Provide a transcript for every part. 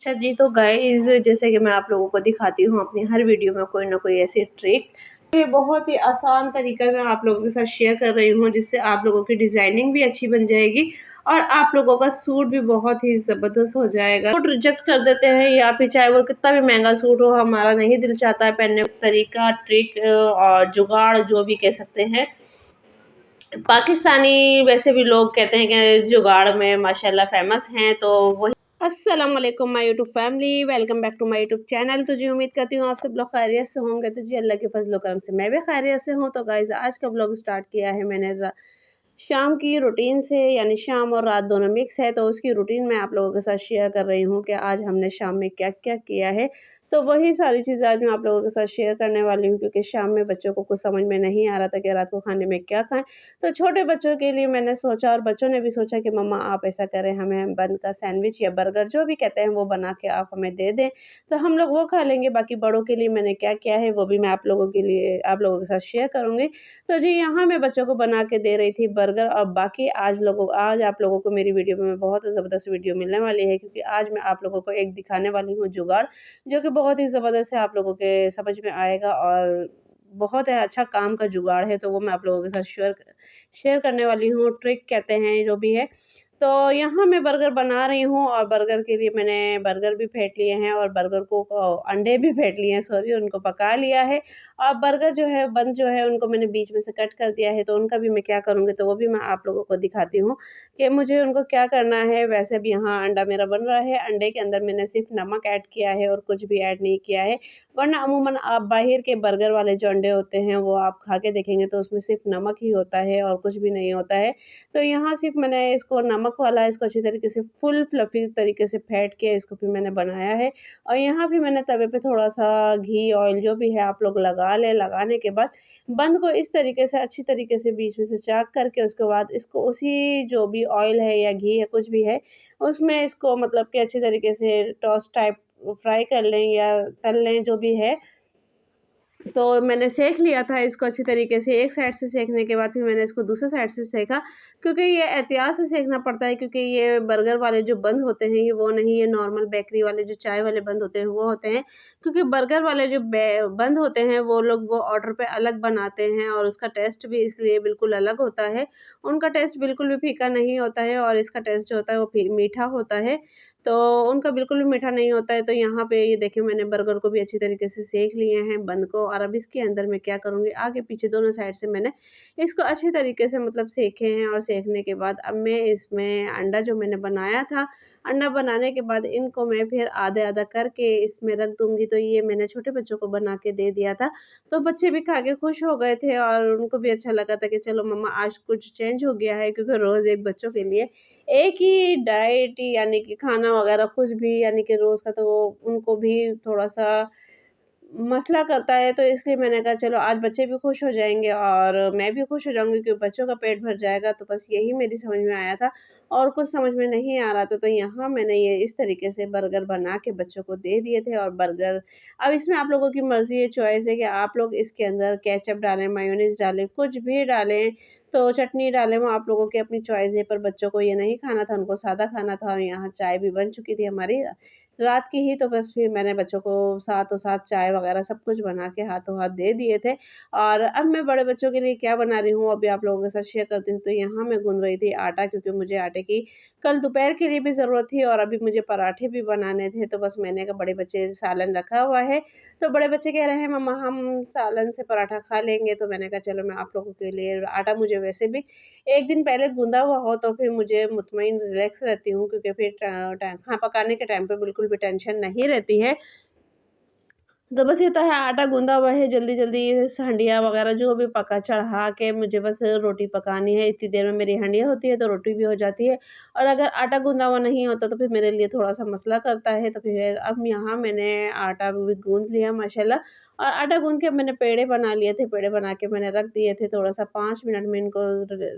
अच्छा जी, तो गाइज़ जैसे कि मैं आप लोगों को दिखाती हूँ अपनी हर वीडियो में कोई ना कोई ऐसी ट्रिक, ये बहुत ही आसान तरीका मैं आप लोगों के साथ शेयर कर रही हूँ जिससे आप लोगों की डिज़ाइनिंग भी अच्छी बन जाएगी और आप लोगों का सूट भी बहुत ही ज़बरदस्त हो जाएगा। सूट रिजेक्ट कर देते हैं या फिर चाहे वो कितना भी महँगा सूट हो, हमारा नहीं दिल चाहता है पहनने का तरीका, ट्रिक और जुगाड़ जो भी कह सकते हैं। पाकिस्तानी वैसे भी लोग कहते हैं कि जुगाड़ में माशाल्लाह फ़ेमस हैं, तो वही अस्सलाम वालेकुम my YouTube family, welcome back to my YouTube channel. तो जी उम्मीद करती हूँ आप सब लोग खैरियत से होंगे। तो जी अल्लाह के फजल करम से मैं भी खैरियत से हूँ। तो गाइज़ आज का व्लॉग स्टार्ट किया है मैंने शाम की रूटीन से, यानी शाम और रात दोनों मिक्स है, तो उसकी रूटीन मैं आप लोगों के साथ शेयर कर रही हूँ कि आज हमने शाम में क्या-क्या किया है। तो वही सारी चीज़ें आज मैं आप लोगों के साथ शेयर करने वाली हूँ, क्योंकि शाम में बच्चों को कुछ समझ में नहीं आ रहा था कि रात को खाने में क्या खाएँ। तो छोटे बच्चों के लिए मैंने सोचा और बच्चों ने भी सोचा कि मम्मा आप ऐसा करें, हमें बंद का सैंडविच या बर्गर जो भी कहते हैं वो बना के आप हमें दे दें, तो हम लोग वो खा लेंगे। बाकी बड़ों के लिए मैंने क्या किया है वो भी मैं आप लोगों के साथ शेयर करूँगी। तो जी यहाँ मैं बच्चों को बना के दे रही थी बर्गर, और बाकी आज आप लोगों को मेरी वीडियो में बहुत ज़बरदस्त वीडियो मिलने वाली है, क्योंकि आज मैं आप लोगों को एक दिखाने वाली हूँ जुगाड़, जो कि बहुत ही ज़बरदस्त है, आप लोगों के समझ में आएगा और बहुत है अच्छा काम का जुगाड़ है, तो वो मैं आप लोगों के साथ शेयर करने वाली हूँ। ट्रिक कहते हैं जो भी है। तो यहाँ मैं बर्गर बना रही हूँ और बर्गर के लिए मैंने बर्गर भी फेंट लिए हैं और बर्गर को अंडे भी फेंट लिए हैं, सॉरी, उनको पका लिया है। और बर्गर जो है बन जो है उनको मैंने बीच में से कट कर दिया है, तो उनका भी मैं क्या करूँगी तो वो भी मैं आप लोगों को दिखाती हूँ कि मुझे उनको क्या करना है। वैसे भी यहाँ अंडा मेरा बन रहा है, अंडे के अंदर मैंने सिर्फ़ नमक ऐड किया है और कुछ भी ऐड नहीं किया है। वरना अमूमन आप बाहर के बर्गर वाले जो अंडे होते हैं वो आप खा के देखेंगे तो उसमें सिर्फ़ नमक ही होता है और कुछ भी नहीं होता है। तो यहाँ सिर्फ़ मैंने इसको नमक वाला इसको अच्छी तरीके से फुल फ्लफ़ी तरीके से फेंट के इसको फिर मैंने बनाया है। और यहाँ भी मैंने तवे पे थोड़ा-सा घी, ऑयल जो भी है आप लोग लगा लें। लगाने के बाद बंद को इस तरीके से अच्छी तरीके से बीच में से चाक करके उसके बाद इसको उसी जो भी ऑयल है या घी है कुछ भी है, उसमें इसको मतलब कि अच्छी तरीके से टोस्ट टाइप फ्राई कर लें या तल लें जो भी है। तो मैंने सेंक लिया था इसको अच्छी तरीके से, एक साइड से सेंकने के बाद फिर मैंने इसको दूसरे साइड से सेंका, क्योंकि ये एहतियात से सेंकना पड़ता है, क्योंकि ये बर्गर वाले जो बंद होते हैं ये वो नहीं है नॉर्मल बेकरी वाले जो चाय वाले बंद होते हैं वो होते हैं। क्योंकि बर्गर वाले जो बंद होते हैं वो लोग वो ऑर्डर पे अलग बनाते हैं और उसका टेस्ट भी इसलिए बिल्कुल अलग होता है। उनका टेस्ट बिल्कुल भी फीका नहीं होता है और इसका टेस्ट जो होता है वो मीठा होता है। तो उनका बिल्कुल भी मीठा नहीं होता है। तो यहाँ पे ये देखिए मैंने बर्गर को भी अच्छी तरीके से सेंक लिए हैं बंद को, और अब इसके अंदर मैं क्या करूँगी, आगे पीछे दोनों साइड से मैंने इसको अच्छी तरीके से मतलब सेंके हैं। और सेंकने के बाद अब मैं इसमें अंडा जो मैंने बनाया था, अंडा बनाने के बाद इनको मैं फिर आधा-आधा करके इसमें रख दूँगी। तो ये मैंने छोटे बच्चों को बना के दे दिया था, तो बच्चे भी खा के खुश हो गए थे और उनको भी अच्छा लगा था कि चलो मम्मा आज कुछ चेंज हो गया है, क्योंकि रोज़ एक बच्चों के लिए एक ही डाइट यानी कि खाना वगैरह कुछ भी यानी कि रोज़ का, तो वो उनको भी थोड़ा-सा मसला करता है। तो इसलिए मैंने कहा चलो आज बच्चे भी खुश हो जाएँगे और मैं भी खुश हो जाऊँगी, क्योंकि बच्चों का पेट भर जाएगा। तो बस यही मेरी समझ में आया था और कुछ समझ में नहीं आ रहा था। तो यहाँ मैंने ये इस तरीके से बर्गर बना के बच्चों को दे दिए थे। और बर्गर अब इसमें आप लोगों की मर्ज़ी है, चॉइस है कि आप लोग इसके अंदर केचअप डालें, मेयोनीज़ डालें, कुछ भी डालें, तो चटनी डालें, वो आप लोगों की अपनी चॉइस है। पर बच्चों को ये नहीं खाना था, उनको सादा खाना था और यहाँ चाय भी बन चुकी थी हमारी रात की ही। तो बस फिर मैंने बच्चों को साथों साथ चाय वग़ैरह सब कुछ बना के हाथों हाथ दे दिए थे। और अब मैं बड़े बच्चों के लिए क्या बना रही हूँ, अभी आप लोगों के साथ शेयर करती हूँ। तो यहाँ मैं गूँध रही थी आटा, क्योंकि मुझे आटे की कल दोपहर के लिए भी ज़रूरत थी और अभी मुझे पराठे भी बनाने थे। तो बस मैंने कहा बड़े बच्चे सालन रखा हुआ है, तो बड़े बच्चे कह रहे हैं मम्मा हम सालन से पराठा खा लेंगे। तो मैंने कहा चलो मैं आप लोगों के लिए आटा मुझे वैसे भी 1 दिन पहले गूँधा हुआ हो तो फिर मुझे मुतमईन रिलैक्स रहती हूँ, क्योंकि फिर पकाने के टाइम पे बिल्कुल भी टेंशन नहीं रहती है। तो बस ये तो है आटा गूँधा हुआ है, जल्दी-जल्दी हंडिया वग़ैरह जो भी पका चढ़ा के मुझे बस रोटी पकानी है, इतनी देर में मेरी हंडिया होती है तो रोटी भी हो जाती है। और अगर आटा गूँधा हुआ नहीं होता तो फिर मेरे लिए थोड़ा-सा मसला करता है। तो फिर अब यहाँ मैंने आटा भी गूँध लिया माशाल्लाह, और आटा गूँध के मैंने पेड़े बना लिए थे, पेड़े बना के मैंने रख दिए थे। थोड़ा-सा 5 मिनट में इनको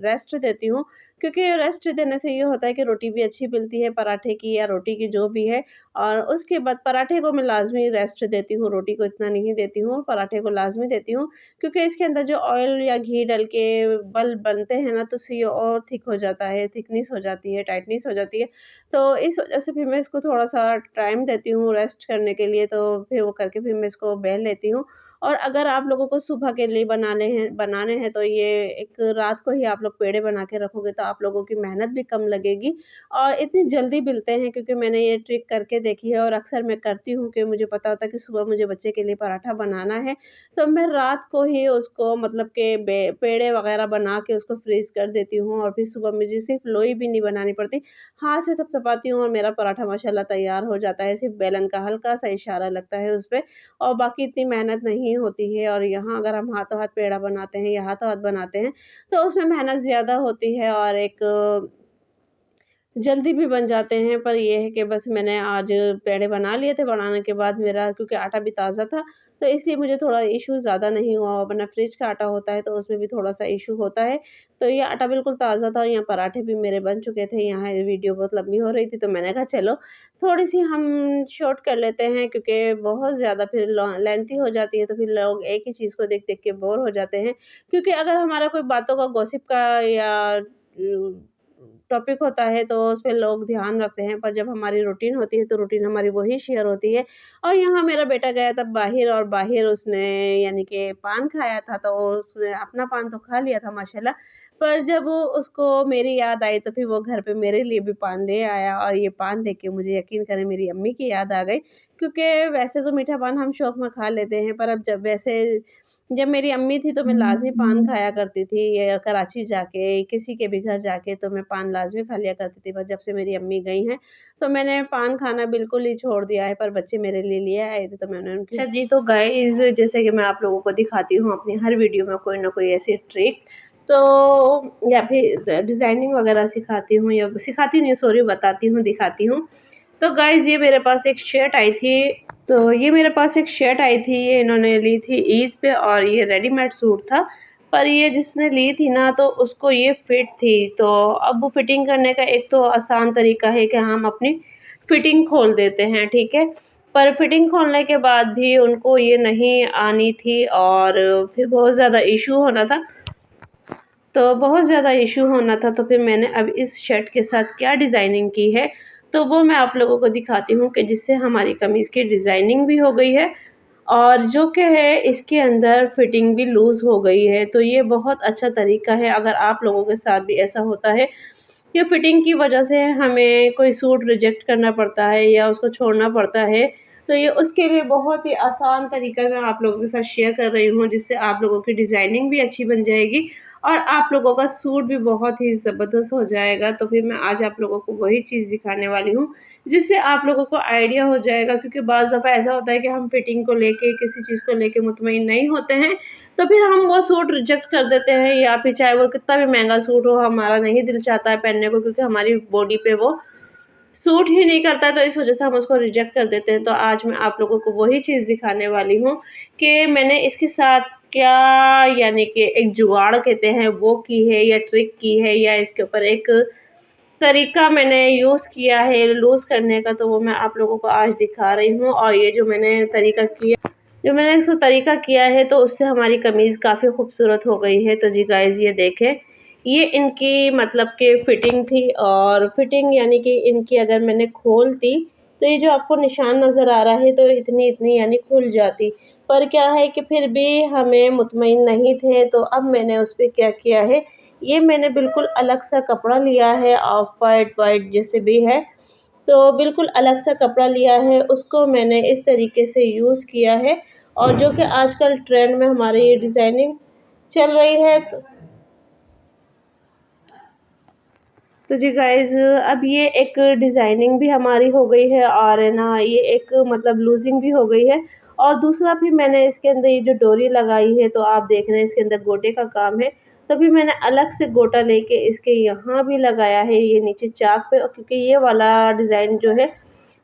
रेस्ट देती हूँ, क्योंकि रेस्ट देने से ये होता है कि रोटी भी अच्छी मिलती है, पराठे की या रोटी की जो भी है। और उसके बाद पराठे को मैं लाज़मी रेस्ट देती हूँ, रोटी को इतना नहीं देती हूँ, पराठे को लाज़मी देती हूँ, क्योंकि इसके अंदर जो ऑयल या घी डल के बल बनते हैं ना, तो उससे ये और थिक हो जाता है, थिकनेस हो जाती है, टाइटनेस हो जाती है। तो इस वजह से फिर मैं इसको थोड़ा-सा टाइम देती हूँ रेस्ट करने के लिए, तो फिर वो करके फिर मैं इसको बेल लेती हूँ। और अगर आप लोगों को सुबह के लिए बनाने हैं तो ये एक रात को ही आप लोग पेड़े बना के रखोगे तो आप लोगों की मेहनत भी कम लगेगी और इतनी जल्दी मिलते हैं, क्योंकि मैंने ये ट्रिक करके देखी है और अक्सर मैं करती हूँ कि मुझे पता होता है कि सुबह मुझे बच्चे के लिए पराठा बनाना है, तो मैं रात को ही उसको मतलब कि पेड़े वगैरह बना के उसको फ्रीज़ कर देती हूँ और फिर सुबह मुझे सिर्फ लोई भी नहीं बनानी पड़ती, हाथ से थपथपाती हूँ और मेरा पराठा माशाल्लाह तैयार हो जाता है। सिर्फ बेलन का हल्का सा इशारा लगता है उस पे और बाकी इतनी मेहनत नहीं होती है। और यहाँ अगर हम हाथों हाथ पेड़ा बनाते हैं या हाथों हाथ बनाते हैं तो उसमें मेहनत ज़्यादा होती है और एक जल्दी भी बन जाते हैं, पर ये है कि बस मैंने आज पेड़े बना लिए थे, बनाने के बाद मेरा क्योंकि आटा भी ताज़ा था, तो इसलिए मुझे थोड़ा इश्यू ज़्यादा नहीं हुआ, वरना फ्रिज का आटा होता है तो उसमें भी थोड़ा-सा इश्यू होता है। तो ये आटा बिल्कुल ताज़ा था और यहाँ पराठे भी मेरे बन चुके थे, यहाँ ये वीडियो बहुत लंबी हो रही थी तो मैंने कहा चलो थोड़ी-सी हम शॉर्ट कर लेते हैं, क्योंकि बहुत ज़्यादा फिर लेंथी हो जाती है तो फिर लोग एक ही चीज़ को देख-देख के बोर हो जाते हैं। क्योंकि अगर हमारा कोई बातों का गॉसिप का या टॉपिक होता है तो उसपे लोग ध्यान रखते हैं, पर जब हमारी रूटीन होती है तो रूटीन हमारी वही शेयर होती है। और यहाँ मेरा बेटा गया था बाहिर और बाहिर उसने यानी कि पान खाया था, तो उसने अपना पान तो खा लिया था माशाल्लाह, पर जब वो उसको मेरी याद आई तो फिर वो घर पे मेरे लिए भी पान ले आया और ये पान देख के मुझे यकीन करें मेरी अम्मी की याद आ गई। क्योंकि वैसे तो मीठा पान हम शौक में खा लेते हैं, पर अब जब मेरी अम्मी थी तो मैं लाज़मी पान खाया करती थी, ये कराची जाके, किसी के भी घर जाके तो मैं पान लाज़मी खा लिया करती थी। पर जब से मेरी अम्मी गई हैं, तो मैंने पान खाना बिल्कुल ही छोड़ दिया है, पर बच्चे मेरे लिए ले आए थे तो मैंने उनकी अच्छा जी, तो गाइज़ जैसे कि मैं आप लोगों को दिखाती हूँ अपनी हर वीडियो में कोई ना कोई ऐसी ट्रिक, तो या फिर डिज़ाइनिंग वगैरह सिखाती हूँ या सिखाती नहीं सॉरी बताती हूँ, दिखाती हूँ। तो गाइज़ ये मेरे पास एक शर्ट आई थी ये इन्होंने ली थी ईद पे और ये रेडीमेड सूट था। पर ये जिसने ली थी ना तो उसको ये फिट थी, तो अब वो फिटिंग करने का एक तो आसान तरीका है कि हम अपनी फिटिंग खोल देते हैं, ठीक है? पर फिटिंग खोलने के बाद भी उनको ये नहीं आनी थी और फिर बहुत ज़्यादा इश्यू होना था। तो फिर मैंने अब इस शर्ट के साथ क्या डिज़ाइनिंग की है, तो वो मैं आप लोगों को दिखाती हूँ कि जिससे हमारी कमीज़ की डिज़ाइनिंग भी हो गई है और जो कि है इसके अंदर फिटिंग भी लूज़ हो गई है। तो ये बहुत अच्छा तरीका है, अगर आप लोगों के साथ भी ऐसा होता है कि फिटिंग की वजह से हमें कोई सूट रिजेक्ट करना पड़ता है या उसको छोड़ना पड़ता है, तो ये उसके लिए बहुत ही आसान तरीका मैं आप लोगों के साथ शेयर कर रही हूँ, जिससे आप लोगों की डिज़ाइनिंग भी अच्छी बन जाएगी और आप लोगों का सूट भी बहुत ही ज़बरदस्त हो जाएगा। तो फिर मैं आज आप लोगों को वही चीज़ दिखाने वाली हूँ, जिससे आप लोगों को आइडिया हो जाएगा, क्योंकि बाज़ दफ़ा ऐसा होता है कि हम फिटिंग को लेके, किसी चीज़ को लेके मुतमईन नहीं होते हैं, तो फिर हम वो सूट रिजेक्ट कर देते हैं या फिर चाहे वो कितना भी महँगा सूट हो, हमारा नहीं दिल चाहता है पहनने को, क्योंकि हमारी बॉडी पे वो सूट ही नहीं करता है, तो इस वज़ह से हम उसको रिजेक्ट कर देते हैं। तो आज मैं आप लोगों को वही चीज़ दिखाने वाली हूँ कि मैंने इसके साथ क्या यानी कि एक जुगाड़ कहते हैं वो की है या ट्रिक की है या इसके ऊपर एक तरीका मैंने यूज़ किया है लूज़ करने का, तो वो मैं आप लोगों को आज दिखा रही हूँ। और ये जो मैंने इसको तरीका किया है तो उससे हमारी कमीज़ काफ़ी खूबसूरत हो गई है। तो जी गाइज़ ये देखें, ये इनकी मतलब कि फ़िटिंग थी और फ़िटिंग यानी कि इनकी अगर मैंने खोलती तो ये जो आपको निशान नज़र आ रहा है तो इतनी यानी खुल जाती। पर क्या है कि फिर भी हमें मुतमईन नहीं थे, तो अब मैंने उस पे क्या किया है, ये मैंने बिल्कुल अलग सा कपड़ा लिया है, ऑफ वाइट जैसे भी है, तो बिल्कुल अलग सा कपड़ा लिया है, उसको मैंने इस तरीके से यूज़ किया है और जो कि आजकल ट्रेंड में हमारी ये डिज़ाइनिंग चल रही है। तो जी गाइज़ अब ये एक डिज़ाइनिंग भी हमारी हो गई है और है ना ये एक मतलब लूज़िंग भी हो गई है। और दूसरा फिर मैंने इसके अंदर ये जो डोरी लगाई है तो आप देख रहे हैं इसके अंदर गोटे का काम है। तो फिर मैंने अलग से गोटा लेके इसके यहाँ भी लगाया है, ये नीचे चाक पे, और क्योंकि ये वाला डिज़ाइन जो है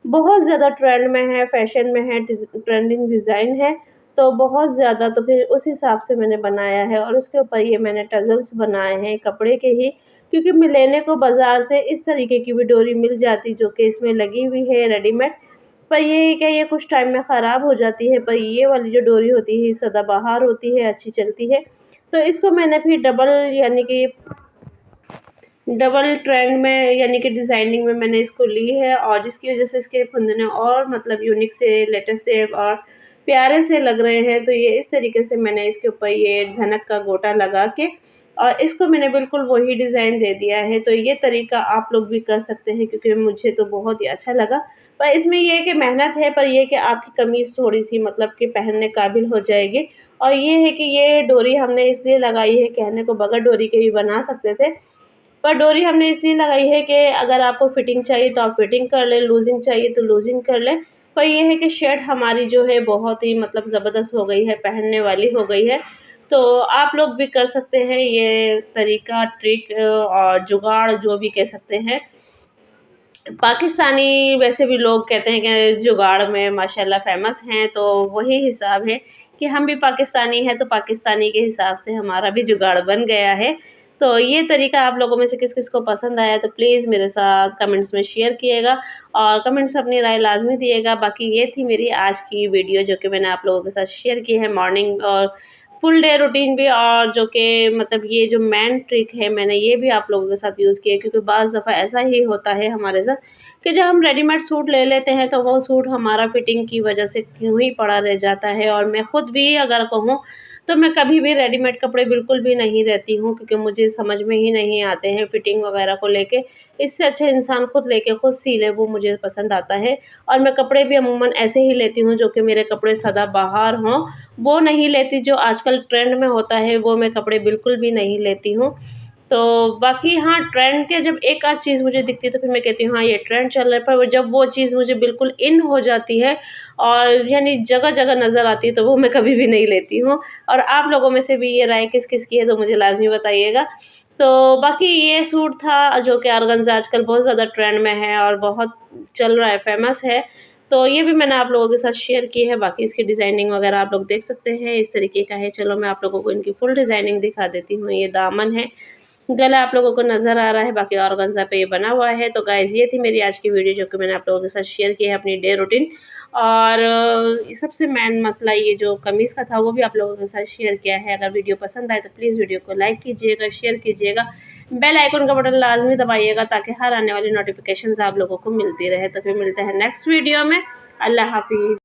बहुत ज़्यादा ट्रेंड में है, फ़ैशन में है, ट्रेंडिंग डिज़ाइन है, तो बहुत ज़्यादा, तो फिर उस हिसाब से मैंने बनाया है और उसके ऊपर ये मैंने टज़ल्स बनाए हैं कपड़े के ही, क्योंकि लेने को बाज़ार से इस तरीके की भी डोरी मिल जाती जो कि इसमें लगी हुई है रेडीमेड, पर ये है कि ये कुछ टाइम में ख़राब हो जाती है, पर ये वाली जो डोरी होती है सदाबहार होती है, अच्छी चलती है। तो इसको मैंने फिर डबल यानी कि डबल ट्रेंड में यानी कि डिज़ाइनिंग में मैंने इसको ली है, और जिसकी वज़ह से इसके फंदने और मतलब यूनिक से, लेटेस्ट से और प्यारे से लग रहे हैं। तो ये इस तरीके से मैंने इसके ऊपर ये धनक का गोटा लगा के और इसको मैंने बिल्कुल वही डिज़ाइन दे दिया है। तो ये तरीका आप लोग भी कर सकते हैं, क्योंकि मुझे तो बहुत ही अच्छा लगा। पर इसमें ये है कि मेहनत है, पर ये है कि आपकी कमीज़ थोड़ी-सी मतलब कि पहनने काबिल हो जाएगी। और ये है कि ये डोरी हमने इसलिए लगाई है, कहने को बगैर डोरी के भी बना सकते थे, पर डोरी हमने इसलिए लगाई है कि अगर आपको फिटिंग चाहिए तो आप फिटिंग कर लें, लूज़िंग चाहिए तो लूज़िंग कर लें। पर ये है कि शर्ट हमारी जो है बहुत ही मतलब ज़बरदस्त हो गई है, पहनने वाली हो गई है। तो आप लोग भी कर सकते हैं ये तरीका, ट्रिक और जुगाड़ जो भी कह सकते हैं। पाकिस्तानी वैसे भी लोग कहते हैं कि जुगाड़ में माशाल्लाह फ़ेमस हैं, तो वही हिसाब है कि हम भी पाकिस्तानी हैं, तो पाकिस्तानी के हिसाब से हमारा भी जुगाड़ बन गया है। तो ये तरीका आप लोगों में से किस-किस को पसंद आया तो प्लीज़ मेरे साथ कमेंट्स में शेयर किएगा और कमेंट्स में अपनी राय लाज़मी दिएगा। बाकी ये थी मेरी आज की वीडियो जो कि मैंने आप लोगों के साथ शेयर की है, मॉर्निंग और फुल डे रूटीन भी, और जो कि मतलब ये जो मेन ट्रिक है मैंने ये भी आप लोगों के साथ यूज़ की है, क्योंकि बाज़ दफ़ा ऐसा ही होता है हमारे साथ कि जब हम रेडीमेड सूट ले लेते हैं तो वो सूट हमारा फिटिंग की वजह से यूँ ही पड़ा रह जाता है। और मैं खुद भी अगर कहूँ तो मैं कभी भी रेडीमेड कपड़े बिल्कुल भी नहीं लेती हूँ, क्योंकि मुझे समझ में ही नहीं आते हैं फिटिंग वगैरह को लेके। इससे अच्छा इंसान खुद लेके खुद सी ले, वो मुझे पसंद आता है। और मैं कपड़े भी अमूमन ऐसे ही लेती हूँ जो कि मेरे कपड़े सदाबहार हों, वो नहीं लेती। जो आजकल ट्रेंड में होता है वो मैं कपड़े बिल्कुल भी नहीं लेती हूँ। तो बाकी हाँ, ट्रेंड के जब एक आध चीज़ मुझे दिखती है तो फिर मैं कहती हूँ हाँ, ये ट्रेंड चल रहा है, पर वो जब वो चीज़ मुझे बिल्कुल इन हो जाती है और यानी जगह-जगह नज़र आती है, तो वो मैं कभी भी नहीं लेती हूँ। और आप लोगों में से भी ये राय किस-किस की है तो मुझे लाज़मी बताइएगा। तो बाकी ये सूट था जो कि ऑर्गेन्ज़ा आजकल बहुत ज़्यादा ट्रेंड में है और बहुत चल रहा है, फ़ेमस है। तो ये भी मैंने आप लोगों के साथ शेयर की है। बाकी इसकी डिज़ाइनिंग वगैरह आप लोग देख सकते हैं, इस तरीके का है। चलो मैं आप लोगों को इनकी फुल डिज़ाइनिंग दिखा देती हूँ। ये दामन है, गला आप लोगों को नज़र आ रहा है, बाकी ऑर्गेन्ज़ा पे ये बना हुआ है। तो गाइज़ ये थी मेरी आज की वीडियो जो कि मैंने आप लोगों के साथ शेयर की है, अपनी डे रूटीन। और सबसे मेन मसला ये जो कमीज़ का था वो भी आप लोगों के साथ शेयर किया है। अगर वीडियो पसंद आए तो प्लीज़ वीडियो को लाइक कीजिएगा, शेयर कीजिएगा, बेल आइकन का बटन लाज़मी दबाइएगा ताकि हर आने वाली नोटिफ़िकेशंस आप लोगों को मिलती रहे। तो फिर मिलते हैं नेक्स्ट वीडियो में। अल्लाह हाफ़िज़।